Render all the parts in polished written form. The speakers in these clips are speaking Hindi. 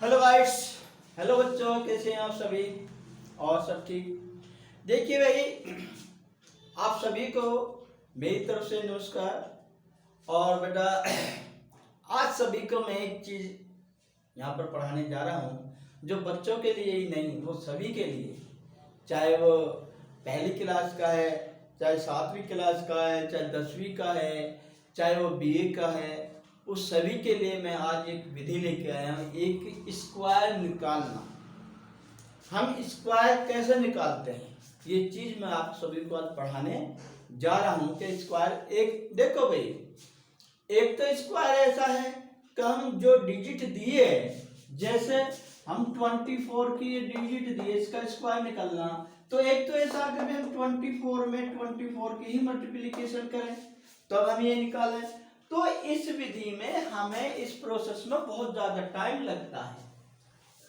Hello guys. हेलो बच्चों, कैसे हैं आप सभी? और सब ठीक? देखिए भाई, आप सभी को मेरी तरफ से नमस्कार। और बेटा, आज सभी को मैं एक चीज़ यहाँ पर पढ़ाने जा रहा हूँ जो बच्चों के लिए ही नहीं, वो सभी के लिए, चाहे वो पहली क्लास का है, चाहे 7वीं क्लास का है, चाहे 10वीं का है, चाहे वो बीए का है, उस सभी के लिए मैं आज एक विधि लेके आया हूँ, एक स्क्वायर निकालना। हम स्क्वायर कैसे निकालते हैं ये चीज मैं आप सभी को आज पढ़ाने जा रहा हूँ कि स्क्वायर एक देखो भाई, एक तो स्क्वायर ऐसा है कि हम जो डिजिट दिए, जैसे हम 24 की डिजिट दिए, इसका स्क्वायर निकालना, तो एक तो ऐसा कि हम 24 में 24 की ही मल्टीप्लिकेशन करें तब हम ये निकालें। तो इस विधि में हमें इस प्रोसेस में बहुत ज्यादा टाइम लगता है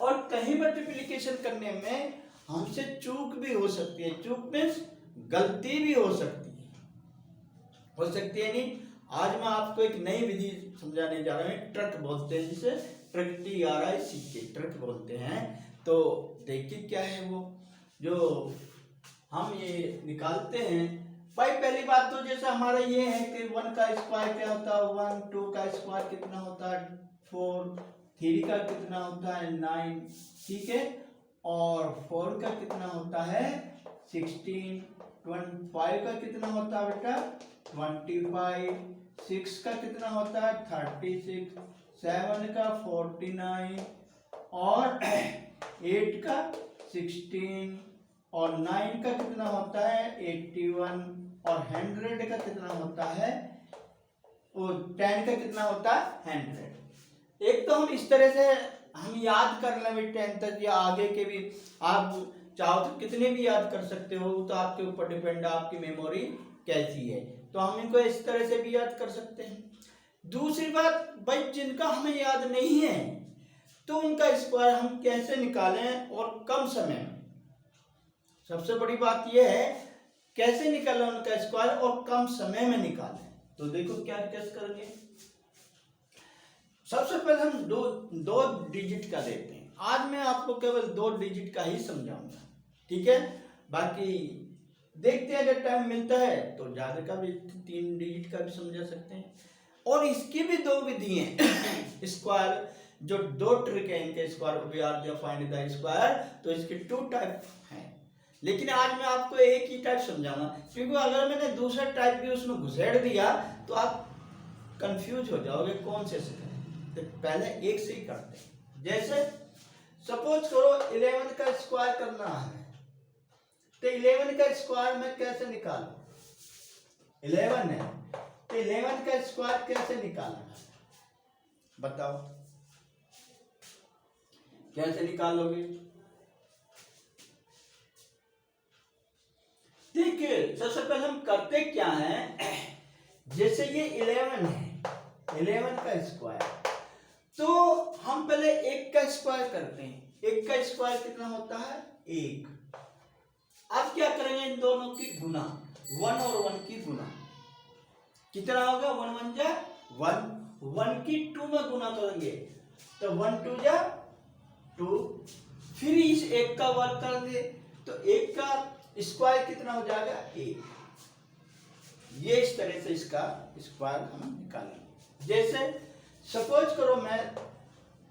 और कहीं मल्टीप्लिकेशन करने में हमसे चूक भी हो सकती है। चूक मीन्स गलती भी हो सकती है नहीं। आज मैं आपको एक नई विधि समझाने जा रहा हूँ, ट्रक बोलते हैं जिसे, ट्रक TRICK ट्रक बोलते हैं। तो देखिए क्या है वो जो हम ये निकालते हैं भाई। पहली बात तो जैसे हमारा ये है कि 1 का स्क्वायर क्या होता है 1, 2 का स्क्वायर कितना होता है 4, 3 का कितना होता है 9, ठीक है, और 4 का कितना होता है 16, 5 का कितना होता है बेटा 25, 6 का कितना होता है 36, 7 का 49, और 8 का 16, और 9 का कितना होता है 81, और 100 का कितना होता है, और 10 का कितना होता है 100। एक तो हम इस तरह से हम याद कर लें 10 तक, या आगे के भी आप चाहो तो कितने भी याद कर सकते हो, तो आपके ऊपर डिपेंड है आपकी मेमोरी कैसी है। तो हम इनको इस तरह से भी याद कर सकते हैं। दूसरी बात भाई, जिनका हमें याद नहीं है तो उनका स्क्वायर हम कैसे निकालें और कम समय में। सबसे बड़ी बात यह है कैसे निकालें उनका स्क्वायर और कम समय में निकालें। तो देखो क्या कैसे करेंगे। सबसे पहले हम दो डिजिट का लेते हैं। आज मैं आपको केवल 2 डिजिट का ही समझाऊंगा, ठीक है। बाकी देखते हैं अगर टाइम मिलता है तो ज्यादा का भी 3 डिजिट का भी समझा सकते हैं। और इसकी भी 2 विधि हैं स्क्वायर, जो 2 ट्रिक है इनके square we are find the square. तो इसके 2 टाइप हैं, लेकिन आज मैं आपको एक ही टाइप समझाऊंगा, क्योंकि अगर मैंने दूसरा टाइप भी उसमें घुसेड़ दिया तो आप कंफ्यूज हो जाओगे कौन से करें। तो पहले एक से ही करते हैं। जैसे सपोज करो 11 का स्क्वायर करना है, तो 11 का स्क्वायर मैं कैसे निकालूं? 11 है तो 11 का स्क्वायर कैसे निकालना बताओ, कैसे निकालोगे? देखिए सबसे पहले हम करते क्या है, जैसे ये 11 है, 11 का स्क्वायर, तो हम पहले 1 का स्क्वायर करते हैं। 1 का स्क्वायर कितना होता है 1। अब क्या करेंगे इन दोनों की गुना, 1 और 1 की गुना कितना होगा 1 1 जा 1, 1 की 2 में गुना करेंगे तो 1 2 जा 2, फिर इस 1 का वर्ग करेंगे तो 1 का स्क्वायर कितना हो जाएगा 1। ये इस तरह से इसका स्क्वायर हम निकालेंगे। जैसे सपोज करो मैं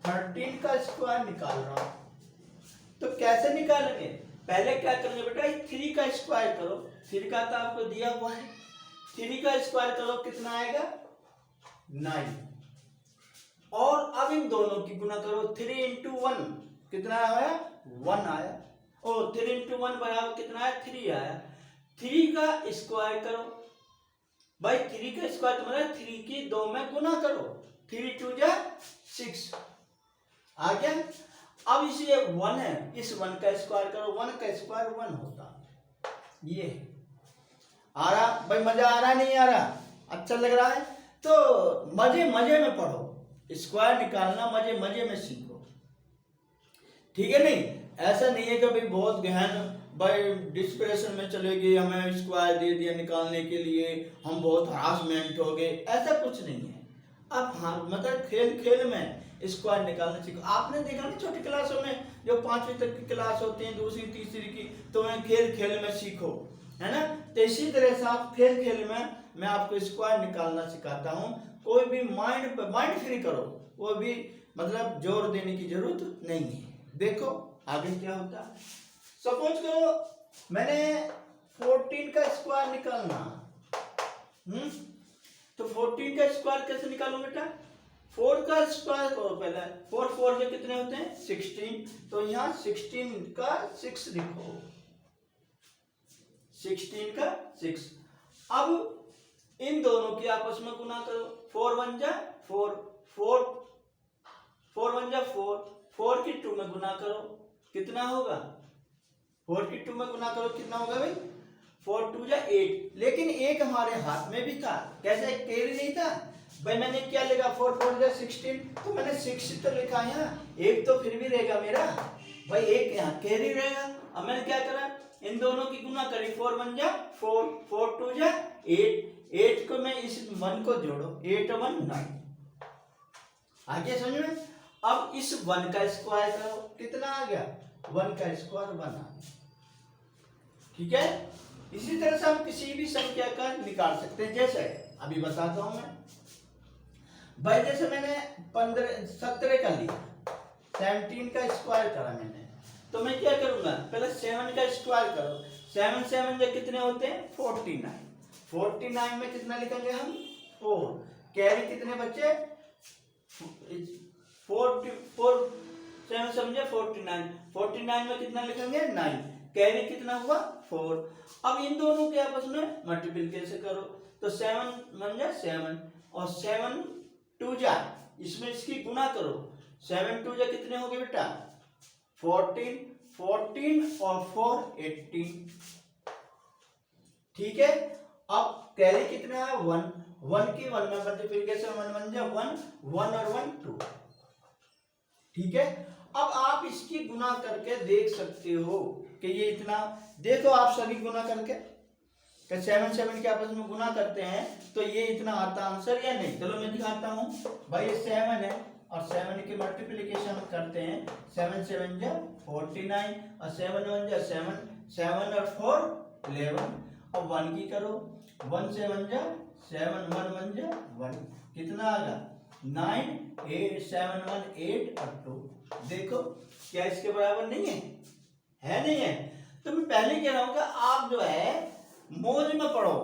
13 का स्क्वायर निकाल रहा हूं, तो कैसे निकालेंगे? पहले क्या करेंगे बेटा 3 का स्क्वायर करो, 3 का तो आपको दिया हुआ है, 3 का स्क्वायर करो कितना आएगा 9, और अब इन दोनों की गुना करो 3 इंटू 1 कितना आया 1 आया, और 3 इंटू 1 बराबर कितना आया 3 आया। 3 का स्क्वायर करो भाई, 3 का स्क्वायर मतलब 3 की 2 में गुना करो, 3 2 जा 6 आ गया। अब इसे 1 है, इस 1 का स्क्वायर करो, 1 का स्क्वायर 1 होता। ये आ रहा भाई, मजा आ रहा नहीं आ रहा, अच्छा लग रहा है? तो मजे मजे में पढ़ो, स्क्वायर निकालना मजे मजे में सीखो, ठीक है। नहीं ऐसा नहीं है कि भाई बहुत गहन भाई डिस्प्रेशन में चले गए, हमें स्क्वायर दे दिया निकालने के लिए, हम बहुत हरासमेंट हो गए, ऐसा कुछ नहीं है। अब हाँ मतलब खेल खेल में स्क्वायर निकालना सीखो। आपने देखा ना छोटी क्लासों में जो 5वीं तक की क्लास होती है, दूसरी तीसरी की, तो मैं खेल खेल में सीखो, है ना। तो इसी तरह से आप खेल खेल में मैं आपको स्क्वायर निकालना सिखाता हूँ। कोई भी माइंड फ्री करो, कोई भी मतलब जोर देने की जरूरत नहीं है। देखो आगे क्या होता है। सपोज करो मैंने 14 का स्क्वायर निकालना, तो 14 का स्क्वायर कैसे निकालूं बेटा? 4 का स्क्वायर करो पहले। 4 4 के कितने होते हैं? 16। तो यहाँ 16 का 6 लिखो, 16 का 6। अब इन दोनों की आपस में गुना करो। 4 1 जा 4, 4 1 जा 4, 4 की 2 में गुना करो, कितना होगा? 4 की 2 में गुना करो, कितना होगा भाई? 4 2 जा 8। लेकिन एक हमारे हाथ में भी था, कैसे? कैरी नहीं था भाई। मैंने क्या लिखा? 4 4 जा 16, तो मैंने 6 तो लिखा यहाँ, एक तो फिर भी रहेगा मेरा भाई, एक यहाँ कैरी रहेगा। अब मैंने क्या करा? इन दोनों की गुना करी। 4 1 जा 4, 4 2 जा 8, 8 को मैं इस 1 को जोड़ो, 8 1 9। आगे समझ में? अब इस 1 का स्क्वायर करो, कितना आ गया? 1 का स्क्वायर 1 आ गया। ठीक है। इसी तरह से हम किसी भी संख्या का निकाल सकते हैं। जैसे अभी बताता हूं मैं भाई, जैसे मैंने 17 का लिया, 17 का स्क्वायर करा मैंने, तो मैं क्या करूंगा? पहले 7 का स्क्वायर करो। 7 7 जो कितने होते हैं? 49। 49 में कितना लिखेंगे हम? 4। कैरी कितने बच्चे? 4 7 7 49। 49 में कितना लिखेंगे? 9। कैरी कितना हुआ? 4। अब इन दोनों के आपस में मल्टीप्लिकेशन करो, तो 7 1 जा 7 और 7 2 जा, इसमें इसकी गुना करो। 7 2 जा कितने हो गए बेटा? 14। 14 और 4 18। ठीक है। अब कैरी कितना है? 1। 1 की 1 में मल्टीप्लिकेशन, 1 1 जा 1, 1 और 1 2। ठीक है। अब आप इसकी गुना करके देख सकते हो कि ये इतना, देखो आप सभी गुना करके 7 7 के आपस में गुना करते हैं तो ये इतना आता आंसर या नहीं? चलो मैं दिखाता हूँ भाई। ये 7 है और 7 की मल्टीप्लिकेशन करते हैं। 7 7 जा 49 और 7 1 जा 7, 7 और 4 11। अब 1 की करो, 1 7 जा 7, 1 1 जा 1, कितना आ गया? 9 8 7 1 8 और 2। देखो क्या इसके बराबर नहीं है? है नहीं है? तो मैं पहले कह रहा हूं कि आप जो है मौज में पढ़ो,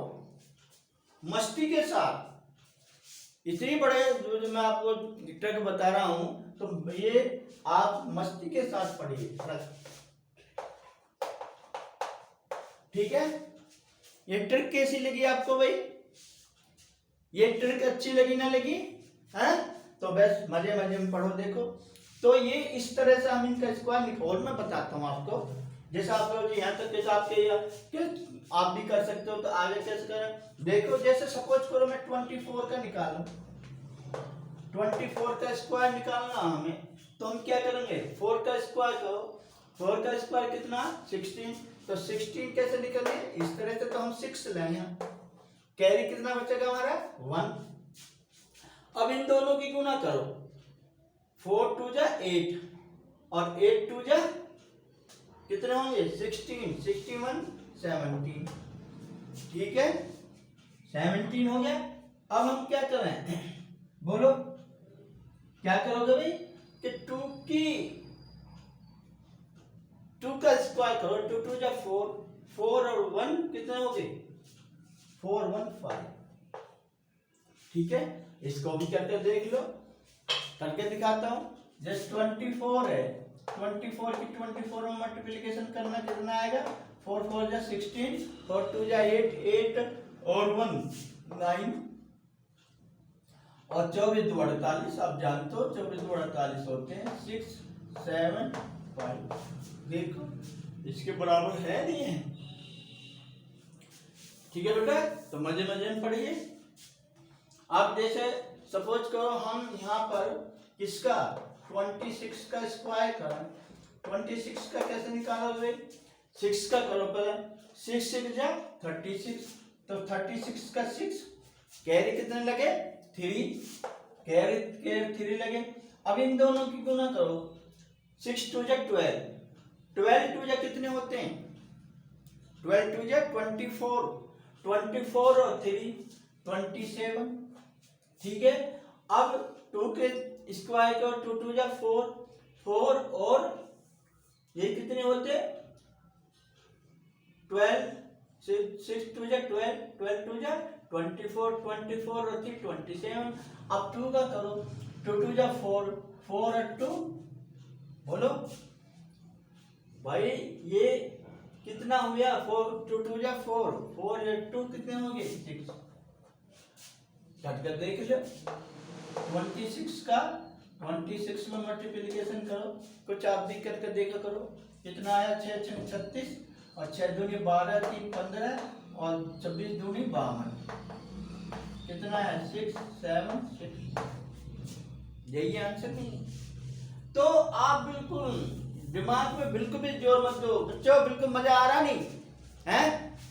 मस्ती के साथ। इतनी बड़े जो मैं आपको ट्रिक बता रहा हूं, तो ये आप मस्ती के साथ पढ़िए। ठीक है। ये ट्रिक कैसी लगी आपको भाई? ये ट्रिक अच्छी लगी ना लगी? है तो बस मजे मजे में पढ़ो। देखो तो ये इस तरह से हम इनका स्क्वायर और मैं बताता हूँ आपको। जैसा आप लोग यहाँ तक जैसा आपके आप भी कर सकते हो, तो आगे कैसे करें? देखो जैसे सपोज करो मैं 24 का निकालूं, 24 का स्क्वायर निकालना हमें, तो हम क्या करेंगे? 4 का स्क्वायर करो। 4 का स्क्वायर कितना? 16। तो 16 कैसे निकलेंगे? इस तरह से, तो हम 6 लेंगे। कैरी कितना बचेगा हमारा? 1। अब इन दोनों की गुना करो। 4 2 जा 8 और 8 2 जा कितने होंगे? 16, 61 17। ठीक है, 17 हो गया। अब हम क्या करें? बोलो क्या करोगे भाई? कि 2 का स्क्वायर करो। 2 2 जा 4, 4 और 1 कितने हो गए? 4 1 5। ठीक है, इसको भी करके देख लो, करके दिखाता हूं। जस्ट 24 है, 24 की 24 में मल्टीप्लिकेशन करना कितना आएगा? 4 4 जा 16, 4 2 जा 8, 8 और 1 9 और 24 2 48। आप जानते हो 24 2 48 होते हैं। 6 7 5। देखो इसके बराबर है नहीं है? ठीक है बेटा, तो मजे मजे में पढ़िए। आप जैसे सपोज करो हम यहाँ पर किसका 26 का स्क्वायर करें। 26 का कैसे निकालोगे? 6 का करो पहले। 6 6 जा 36, तो 36 का 6। कैरी कितने लगे? 3। कैरी 3 लगे। अब इन दोनों की गुना करो, 6 2 जा 12, 12 2 जा कितने होते हैं, 12 2 जा 24, 24 और 3 27। ठीक है, अब 2 के स्क्वायर करो, 2 2 जा 4, 4 और ये कितने होते, 12, 6 2 जा 12, 12 2 जा 24, 24 और 3 27। अब 2 का करो, 2 2 जा 4, 4 और 2 बोलो भाई, ये कितना हो गया, 4 2 2 जा 4, 4 और 2 कितने हो गए, 6। कर देख लो, 26 का 26 में मल्टीप्लिकेशन करो, कुछ आप भी करके देखा करो, कितना आया, 6 6 36 और 6 दूनी 12, 3 15 और 26 दूनी 52, कितना है 6 7 6। यही आंसर नहीं, तो आप बिल्कुल दिमाग में बिल्कुल भी जोर मत दो बच्चों, बिल्कुल मजा आ रहा नहीं है,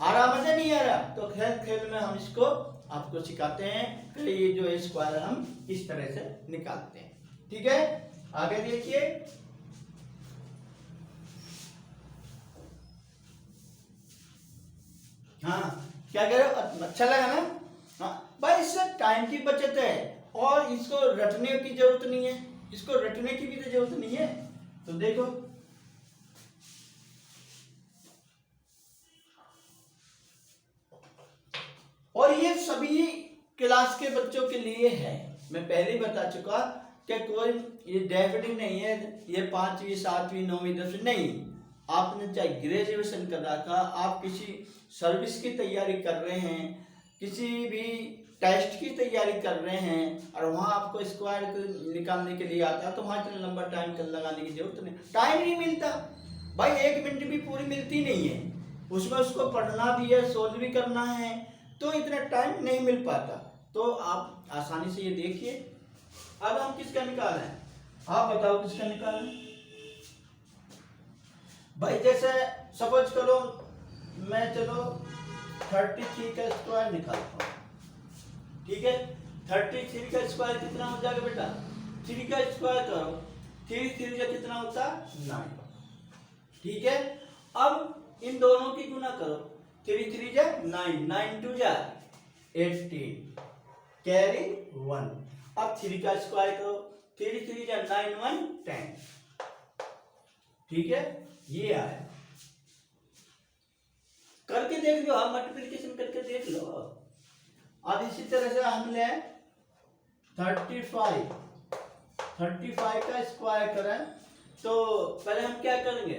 आ रहा, मजा नहीं आ रहा, तो खेल खेल में हम इसको आपको सिखाते हैं कि ये जो स्क्वायर हम इस तरह से निकालते हैं। ठीक है, आगे देखिए, हाँ क्या कह रहे हो, अच्छा लगा ना, हाँ भाई इससे टाइम की बचत है और इसको रटने की जरूरत नहीं है, इसको रटने की भी तो जरूरत नहीं है। तो देखो और ये सभी क्लास के बच्चों के लिए है, मैं पहले ही बता चुका कि कोई ये डेफिनेट नहीं है, ये 5वीं 7वीं 9वीं 10वीं नहीं, आपने चाहे ग्रेजुएशन कर रखा, आप किसी सर्विस की तैयारी कर रहे हैं, किसी भी टेस्ट की तैयारी कर रहे हैं और वहाँ आपको स्क्वायर निकालने के लिए आता है, तो वहाँ इतना लंबा टाइम लगाने की जरूरत नहीं, टाइम नहीं मिलता भाई, 1 मिनट भी पूरी मिलती नहीं है, उसमें उसको पढ़ना भी है, सोल्व भी करना है, तो इतना टाइम नहीं मिल पाता। तो आप आसानी से ये देखिए, अब हम किसका निकाल रहे हैं, आप बताओ किसका निकाल रहे हैं भाई। जैसे सपोज करो मैं चलो 33 का स्क्वायर निकालता हूँ, ठीक है, 33 का स्क्वायर कितना हो जाएगा बेटा, 3 का स्क्वायर करो, 3 3 का कितना होता है 9। ठीक है, अब इन दोनों की गुना करो, 3 3 जा 9, 9 2 जा 18, कैरी 1। अब 3 का स्क्वायर करो, 3 3 जा 9 1 10। ठीक है, ये आया, करके देख लो, आप मल्टीप्लिकेशन करके देख लो। अब इसी तरह से हम ले 35 का स्क्वायर करें, तो पहले हम क्या करेंगे,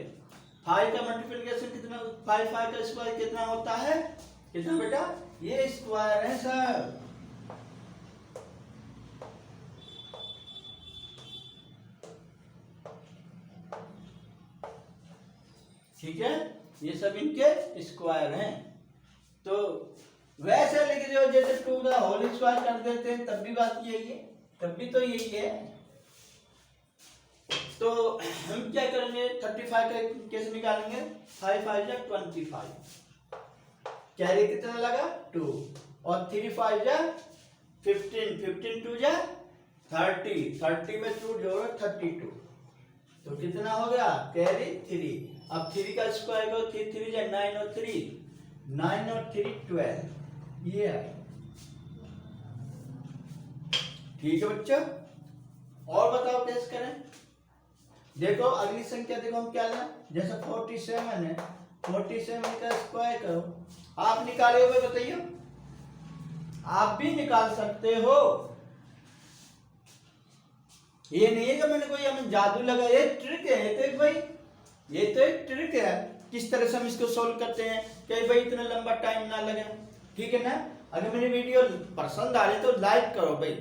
5 का मल्टीप्लिकेशन कितना, 5 का स्क्वायर कितना होता है, कितना बेटा, ये स्क्वायर है सर, ठीक है, ये सब इनके स्क्वायर हैं। तो वैसे लिख दो जैसे 2 का होल स्क्वायर कर देते हैं, तब भी बात यही है, तब भी तो यही है। तो हम क्या करेंगे, 35 का कैसे निकालेंगे, 5 5 जा 25, कैरी कितना लगा 2, और 3 5 जा 15, 15 2 जा 30, 30 में 2 जोड़ो 32, तो कितना हो गया, कैरी 3। अब 3 का स्क्वायर करो, 3 3 जा 9 और 3, 9 और 3 12, ये है। ठीक है बच्चों, और बताओ कैसे करें। देखो अगली संख्या देखो हम क्या लें, जैसे 47 है, 47 का स्क्वायर करो, आप निकाले हुए बताइए, आप भी निकाल सकते हो, ये नहीं है कि मैंने कोई हमें जादू लगा, ये ट्रिक है, ये तो भाई ये तो एक ट्रिक है, किस तरह से हम इसको सोल्व करते हैं कि भाई इतना लंबा टाइम ना लगे। ठीक है ना, अगर मेरी वीडियो पसंद आ रही तो लाइक करो भाई,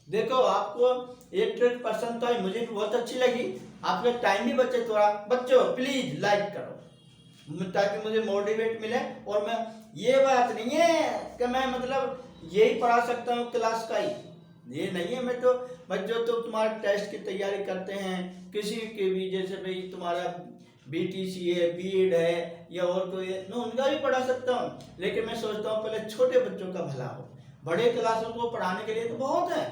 देखो आपको ये ट्रिक पसंद तो है, मुझे भी बहुत अच्छी लगी, आपका टाइम भी बचे थोड़ा, बच्चों प्लीज लाइक करो ताकि मुझे मोटिवेट मिले। और मैं ये बात नहीं है कि मैं मतलब यही पढ़ा सकता हूँ क्लास का ही, ये नहीं है, मैं तो बच्चों तो तुम्हारे टेस्ट की तैयारी करते हैं, किसी के भी जैसे भाई तुम्हारा BTC है, बीएड है या और कोई है, मैं उनका भी पढ़ा सकता हूँ, लेकिन मैं सोचता हूँ पहले छोटे बच्चों का भला हो, बड़े क्लासों को पढ़ाने के लिए तो बहुत है,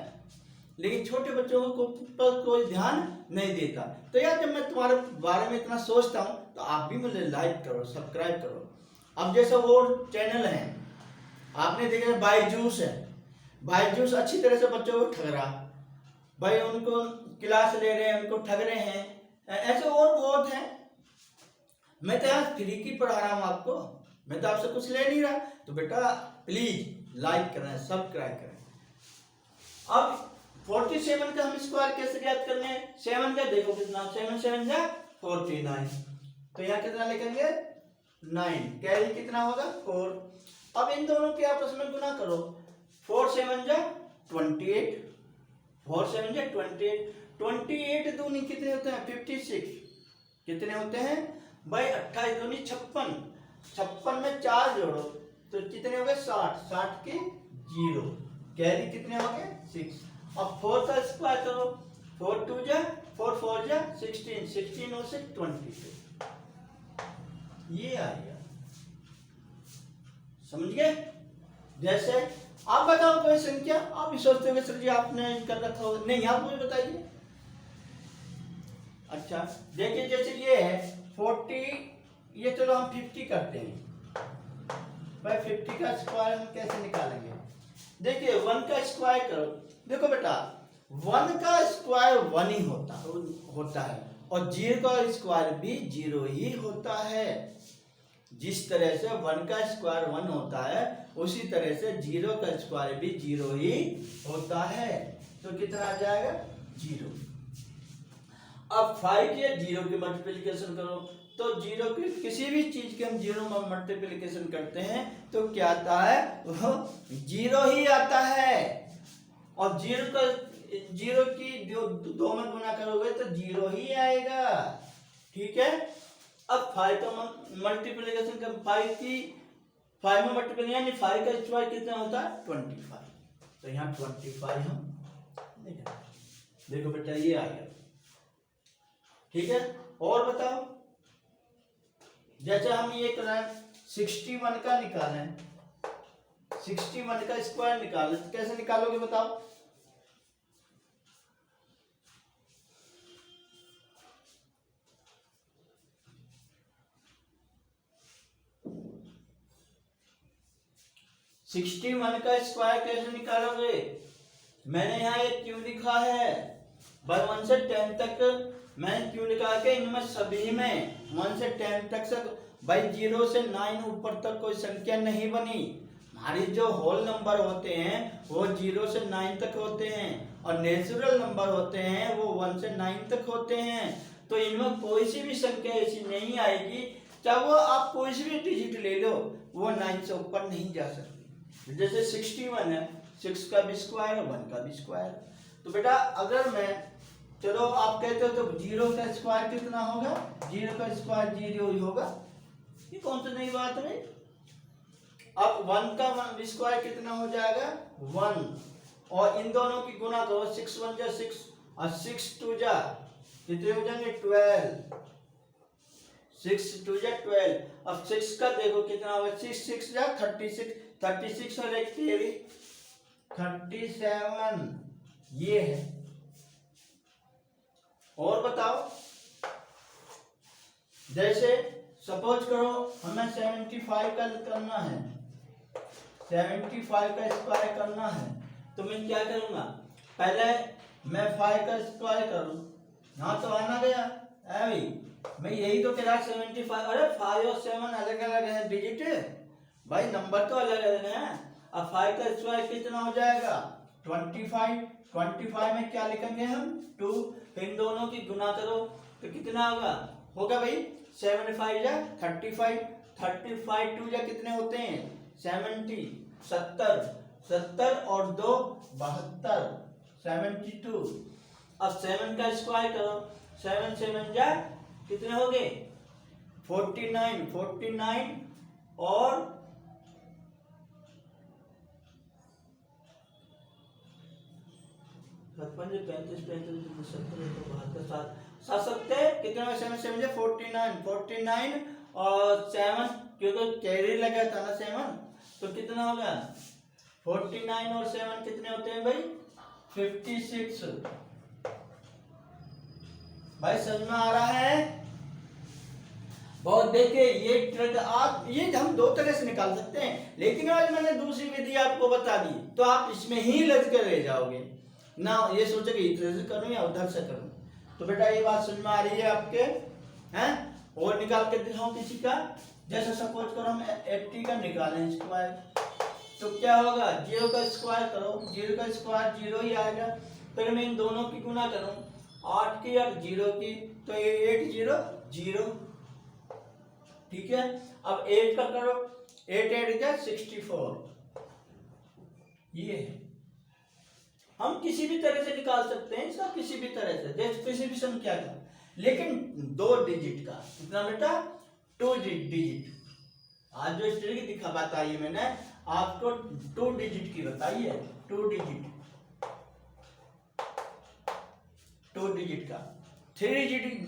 लेकिन छोटे बच्चों को पर कोई ध्यान नहीं देता। तो यार जब मैं तुम्हारे बारे में इतना सोचता हूँ तो आप भी मुझे लाइक करो, सब्सक्राइब करो। अब जैसे वो चैनल है आपने देखा बायजूस है, बायजूस अच्छी तरह से बच्चों को ठग रहा भाई, उनको क्लास ले रहे हैं, उनको ठग रहे हैं, ऐसे और बहुत हैं। मैं तो यहाँ फ्री की पढ़ा रहा हूँ आपको, मैं तो आपसे कुछ ले नहीं रहा। तो बेटा प्लीज लाइक करें, सब्सक्राइब करें। अब 47 का हम स्क्वायर कैसे ज्ञात करने हैं? 7 का देखो कितना, 7 7 जा 49, तो यहाँ कितना लिखेंगे 9, कैरी कितना होगा 4। अब इन दोनों के आपस में गुना करो, 4 7 जा 28, 4 7 जा 28, 28 दूनी कितने होते हैं 56, कितने होते हैं भाई 28 दूनी 56, 56 में 4 जोड़ो तो कितने हो गए 60, 60 के 0, कैरी कितने हो गए 6। अब 4 का स्क्वायर करो, 4 2 जा 4 4 जा 16, 16 और 6 22, ये आ गया, समझ गए। जैसे आप बताओ कोई संख्या, आप भी सोचते हो सर जी आपने कर रखा हो, नहीं आप मुझे बताइए। अच्छा देखिए जैसे ये है 40, ये चलो हम 50 करते हैं भाई, 50 का स्क्वायर हम कैसे निकालेंगे? देखिए 1 का स्क्वायर करो, देखो बेटा 1 का स्क्वायर 1 ही होता है और 0 का स्क्वायर भी 0 ही होता है। जिस तरह से 1 का स्क्वायर 1 होता है उसी तरह से 0 का स्क्वायर भी 0 ही होता है। तो कितना आ जाएगा 0। अब 5 या 0 की मल्टीप्लिकेशन करो, तो 0 की किसी भी चीज के हम 0 में मल्टीप्लिकेशन करते हैं तो क्या आता है, वो 0 ही आता है। और 0 की 2 में गुना करोगे तो 0 ही आएगा, ठीक है। अब 5 का मल्टीप्लिकेशन कर, 5 में मल्टीप्लिकेशन यानी 5 का स्क्वायर कितना होता है 25, तो यहाँ 25 हम लिखेंगे। देखो बेटा ये आ गया, ठीक है। और बताओ जैसे हम ये करें 61 का निकालें, 61 का स्क्वायर निकालें तो कैसे निकालोगे बताओ? सिक्सटी वन का स्क्वायर कैसे निकालोगे? मैंने यहाँ ये क्यों लिखा है भाई 1 से 10 तक, मैंने क्यों लिखा के इनमें सभी में 1 से 10 तक से भाई 0 से 9 ऊपर तक कोई संख्या नहीं बनी। हमारी जो होल नंबर होते हैं वो 0 से 9 तक होते हैं और नेचुरल नंबर होते हैं वो 1 से 9 तक होते हैं। तो इनमें कोई सी भी संख्या ऐसी नहीं आएगी, चाहे वो आप कोई सी भी डिजिट ले लो, वो 9 से ऊपर नहीं जा सकती। जैसे 61 है, 6 का भी स्क्वायर और 1 का भी स्क्वायर। तो बेटा अगर मैं, चलो आप कहते हो तो 0 का स्क्वायर कितना होगा, 0 का स्क्वायर 0 ही होगा, ये कौन सी नई बात है। अब 1 का स्क्वायर कितना हो जाएगा 1, और इन दोनों की गुना करो, 6 1 जा 6 और 6 2 जा कितने हो जाएंगे 12, 6 2 जा 12। अब 6 का देखो कितना होगा, 6 6 जा 36, 36 और एक 37, ये है। और बताओ जैसे सपोज करो हमें 75 का करना है, 75 का स्क्वायर करना है, तो मैं क्या करूंगा, पहले मैं 5 का स्क्वायर करूं, यहाँ तो आना गया भाई, मैं यही तो कह रहा 75, अरे 5 और 7 अलग अलग है डिजिट भाई, नंबर तो अलग अलग है। अब 5 का स्क्वायर कितना हो जाएगा 25, 25 में क्या लिखेंगे हम 2, इन दोनों की गुना करो तो कितना होगा भाई 7 5 जा 35, 35 2 जा कितने होते हैं 70, 70 और 2 72, 72। अब 7 का स्क्वायर करो, 7 7 जा कितने हो गए 49, 49 और 35 35 70 कितने में 7 7 49, 49 और 7 क्योंकि कैरी लगा था ना 7, तो कितना होगा 49 और 7 कितने होते हैं भाई 56। भाई समझ में आ रहा है? बहुत देखिए ये आप ये हम दो तरह से निकाल सकते हैं, लेकिन आज मैंने दूसरी विधि आपको बता दी तो आप इसमें ही लग कर रह जाओगे ना, ये सोचोगे इधर से करूं या उधर से करूं। तो बेटा ये बात समझ में आ रही है आपके? हैं? और निकाल के दिखाऊं किसी का, जैसे सपोज करो हम 80 का निकालें स्क्वायर, तो क्या होगा, 0 का स्क्वायर करो, 0 का स्क्वायर 0 ही आएगा। फिर मैं इन दोनों की गुना करूं, 8 की और 0 की, तो ये 8 0 0। ठीक है, अब 8 का करो, 8 8 जा 64। ये है, हम किसी भी तरह से निकाल सकते हैं इसका, किसी भी तरह से, जैसे किसी भी संख्या का, लेकिन 2 डिजिट का। कितना बेटा? 2 डिजिट। आज जो ट्रिक दिखा बताइए मैंने आपको 2 डिजिट की बताई है, 2 डिजिट, 2 डिजिट का। 3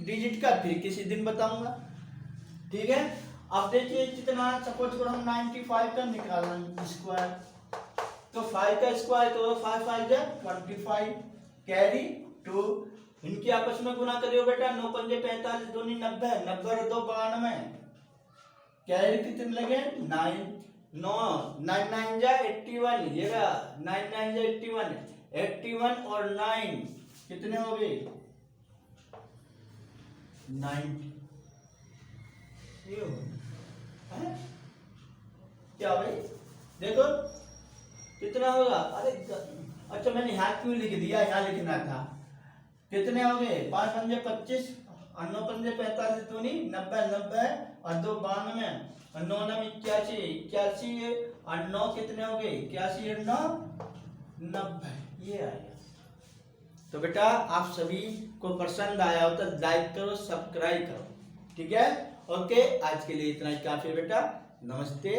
डिजिट का फिर किसी दिन बताऊंगा। ठीक है, अब देखिए कितना, सपोज करो हम 95 का निकालना स्क्वायर, तो 5 का स्क्वायर करो, 5 5 जा 25, कैरी 2, इनकी आपस में गुना करियो बेटा, 9 पंजे 45, 2 90, 90 और 2 92, कैरी कितने लगे 9, 9 9 9 जा 81, ये रहा 9 9 जा 81, 81 और 9 कितने हो गए 90। क्या भाई देखो कितना होगा, अरे अच्छा मैंने यहाँ क्यों लिख दिया, यहाँ लिखना था। कितने हो गए, 5 पंजे 25 और 9 पंजे 45, 2 90 90 और 2 92 और 9 9 81 81 और 9 कितने हो गए 81 और 9 90, ये आएगा। तो बेटा आप सभी को पसंद आया हो तो लाइक करो, सब्सक्राइब करो। ठीक है, ओके, आज के लिए इतना ही काफी बेटा। नमस्ते।